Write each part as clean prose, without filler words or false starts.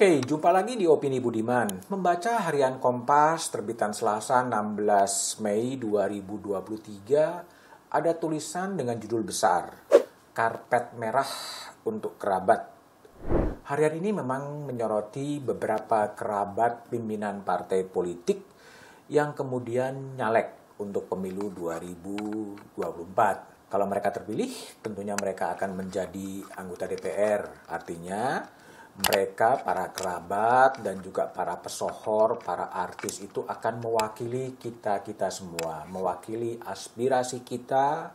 Oke, jumpa lagi di Opini Budiman. Membaca harian Kompas terbitan Selasa 16 Mei 2023, ada tulisan dengan judul besar, Karpet Merah untuk Kerabat. Harian ini memang menyoroti beberapa kerabat pimpinan partai politik yang kemudian nyalek untuk pemilu 2024. Kalau mereka terpilih, tentunya mereka akan menjadi anggota DPR. Artinya, mereka, para kerabat, dan juga para pesohor, para artis itu akan mewakili kita-kita semua. Mewakili aspirasi kita,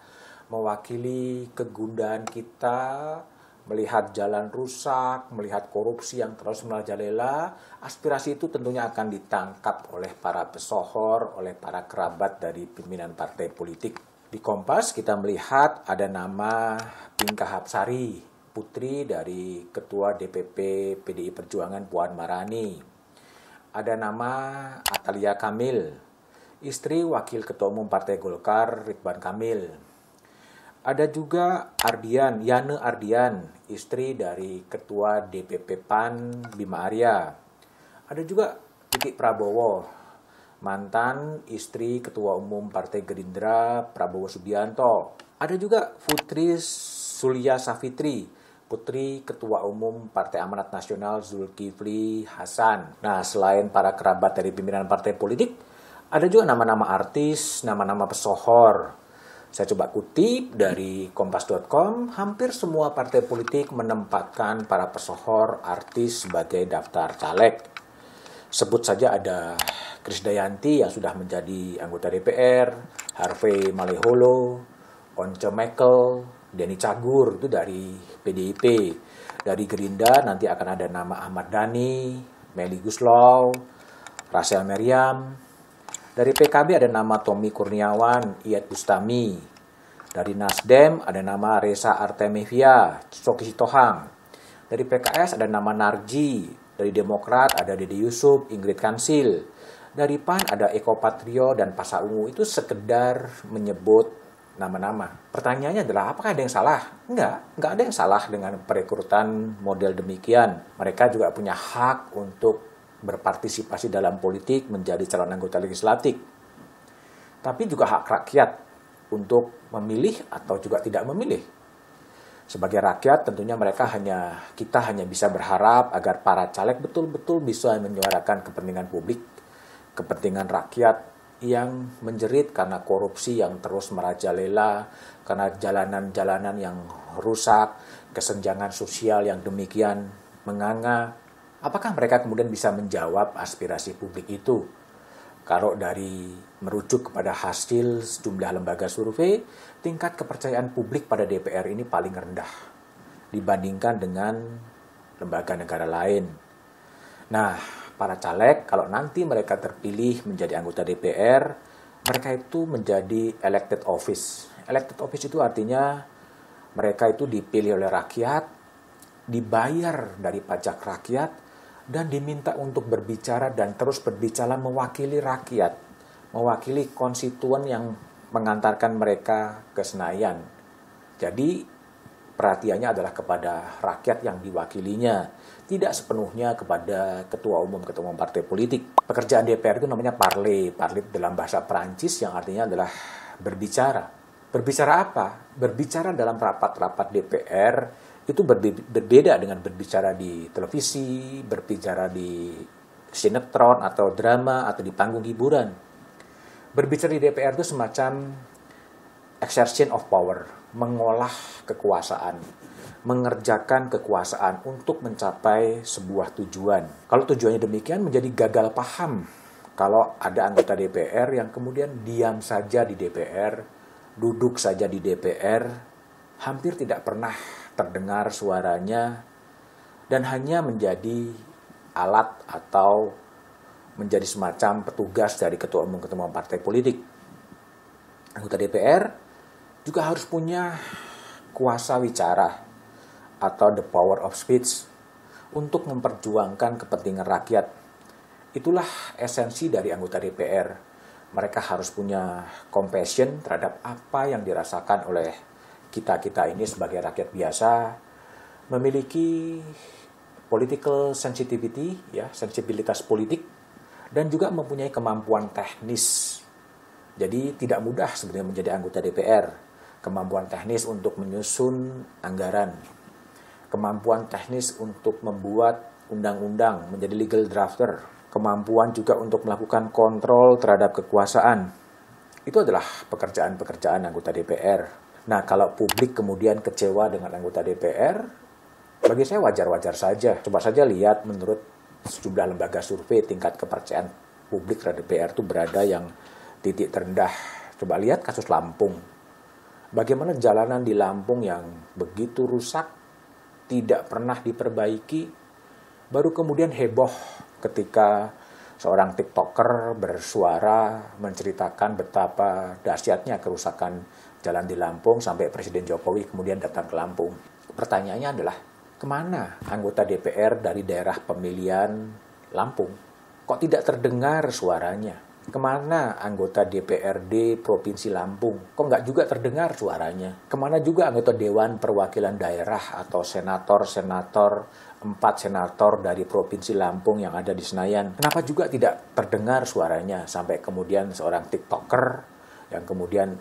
mewakili kegundahan kita, melihat jalan rusak, melihat korupsi yang terus merajalela. Aspirasi itu tentunya akan ditangkap oleh para pesohor, oleh para kerabat dari pimpinan partai politik. Di Kompas kita melihat ada nama Bingka Hapsari, putri dari Ketua DPP PDI Perjuangan Puan Maharani. Ada nama Atalia Kamil, istri Wakil Ketua Umum Partai Golkar Ridwan Kamil. Ada juga Yane Ardian, istri dari Ketua DPP PAN Bima Arya. Ada juga Titik Prabowo, mantan istri Ketua Umum Partai Gerindra Prabowo Subianto. Ada juga Putri Sulia Savitri, putri Ketua Umum Partai Amanat Nasional Zulkifli Hasan. Nah, selain para kerabat dari pimpinan partai politik, ada juga nama-nama artis, nama-nama pesohor. Saya coba kutip dari kompas.com, hampir semua partai politik menempatkan para pesohor artis sebagai daftar caleg. Sebut saja ada Krisdayanti yang sudah menjadi anggota DPR, Harvey Maleholo, Once Mekel, Denny Cagur itu dari PDIP. Dari Gerindra nanti akan ada nama Ahmad Dhani, Melly Guslau, Rachel Meriam. Dari PKB ada nama Tommy Kurniawan, Iyeth Bustami. Dari Nasdem ada nama Reza Artemevia, Choky Sitohang. Dari PKS ada nama Narji. Dari Demokrat ada Dede Yusuf, Ingrid Kansil. Dari PAN ada Eko Patrio dan Pasha Ungu. Itu sekedar menyebut nama-nama. Pertanyaannya adalah apakah ada yang salah? Enggak ada yang salah dengan perekrutan model demikian. Mereka juga punya hak untuk berpartisipasi dalam politik menjadi calon anggota legislatif. Tapi juga hak rakyat untuk memilih atau juga tidak memilih. Sebagai rakyat tentunya kita hanya bisa berharap agar para caleg betul-betul bisa menyuarakan kepentingan publik, kepentingan rakyat yang menjerit karena korupsi yang terus merajalela, karena jalanan-jalanan yang rusak, kesenjangan sosial yang demikian menganga. Apakah mereka kemudian bisa menjawab aspirasi publik itu? Kalau dari merujuk kepada hasil sejumlah lembaga survei, tingkat kepercayaan publik pada DPR ini paling rendah dibandingkan dengan lembaga negara lain. Nah, para caleg, kalau nanti mereka terpilih menjadi anggota DPR, mereka itu menjadi elected office. Elected office itu artinya mereka itu dipilih oleh rakyat, dibayar dari pajak rakyat, dan diminta untuk berbicara dan terus berbicara mewakili rakyat, mewakili konstituen yang mengantarkan mereka ke Senayan. Jadi, perhatiannya adalah kepada rakyat yang diwakilinya, tidak sepenuhnya kepada ketua umum partai politik. Pekerjaan DPR itu namanya parler dalam bahasa Perancis yang artinya adalah berbicara. Berbicara apa? Berbicara dalam rapat-rapat DPR itu berbeda dengan berbicara di televisi, berbicara di sinetron atau drama atau di panggung hiburan. Berbicara di DPR itu semacam exertion of power, mengolah kekuasaan, mengerjakan kekuasaan untuk mencapai sebuah tujuan. Kalau tujuannya demikian menjadi gagal paham kalau ada anggota DPR yang kemudian diam saja di DPR, duduk saja di DPR, hampir tidak pernah terdengar suaranya dan hanya menjadi alat atau menjadi semacam petugas dari ketua umum partai politik. Anggota DPR juga harus punya kuasa wicara atau the power of speech untuk memperjuangkan kepentingan rakyat. Itulah esensi dari anggota DPR. Mereka harus punya compassion terhadap apa yang dirasakan oleh kita-kita ini sebagai rakyat biasa, memiliki political sensitivity, ya, sensibilitas politik, dan juga mempunyai kemampuan teknis. Jadi tidak mudah sebenarnya menjadi anggota DPR. Kemampuan teknis untuk menyusun anggaran, kemampuan teknis untuk membuat undang-undang, menjadi legal drafter, kemampuan juga untuk melakukan kontrol terhadap kekuasaan. Itu adalah pekerjaan-pekerjaan anggota DPR. Nah, kalau publik kemudian kecewa dengan anggota DPR, bagi saya wajar-wajar saja. Coba saja lihat menurut sejumlah lembaga survei tingkat kepercayaan publik terhadap DPR itu berada yang titik terendah. Coba lihat kasus Lampung. Bagaimana jalanan di Lampung yang begitu rusak, tidak pernah diperbaiki, baru kemudian heboh ketika seorang TikToker bersuara menceritakan betapa dahsyatnya kerusakan jalan di Lampung sampai Presiden Jokowi kemudian datang ke Lampung. Pertanyaannya adalah, kemana anggota DPR dari daerah pemilihan Lampung? Kok tidak terdengar suaranya? Kemana anggota DPRD Provinsi Lampung? Kok nggak juga terdengar suaranya? Kemana juga anggota Dewan Perwakilan Daerah atau senator-senator, 4 senator dari Provinsi Lampung yang ada di Senayan? Kenapa juga tidak terdengar suaranya? Sampai kemudian seorang TikToker yang kemudian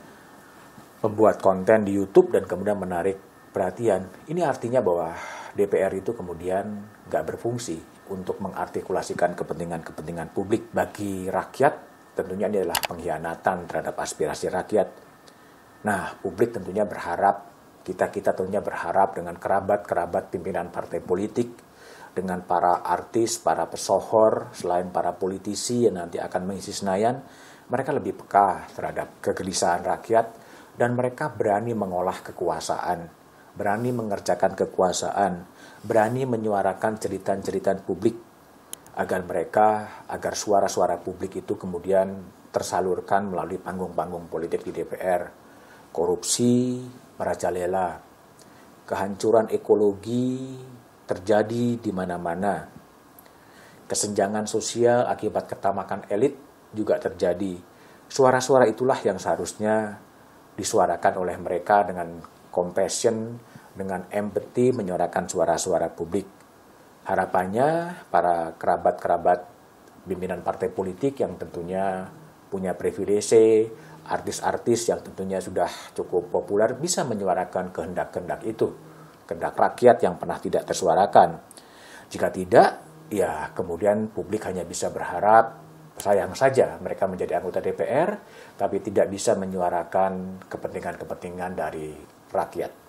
membuat konten di YouTube dan kemudian menarik perhatian. Ini artinya bahwa DPR itu kemudian nggak berfungsi untuk mengartikulasikan kepentingan-kepentingan publik bagi rakyat. Tentunya ini adalah pengkhianatan terhadap aspirasi rakyat. Nah, publik tentunya berharap, kita tentunya berharap dengan kerabat-kerabat pimpinan partai politik, dengan para artis, para pesohor, selain para politisi yang nanti akan mengisi Senayan, mereka lebih peka terhadap kegelisahan rakyat, dan mereka berani mengolah kekuasaan, berani mengerjakan kekuasaan, berani menyuarakan cerita-cerita publik, agar suara-suara publik itu kemudian tersalurkan melalui panggung-panggung politik di DPR. Korupsi merajalela, kehancuran ekologi terjadi di mana-mana, kesenjangan sosial akibat ketamakan elit juga terjadi. Suara-suara itulah yang seharusnya disuarakan oleh mereka dengan compassion, dengan empathy, menyuarakan suara-suara publik. Harapannya para kerabat-kerabat pimpinan partai politik yang tentunya punya privilege, artis-artis yang tentunya sudah cukup populer bisa menyuarakan kehendak-kehendak itu, kehendak rakyat yang pernah tidak tersuarakan. Jika tidak, ya kemudian publik hanya bisa berharap, sayang saja mereka menjadi anggota DPR, tapi tidak bisa menyuarakan kepentingan-kepentingan dari rakyat.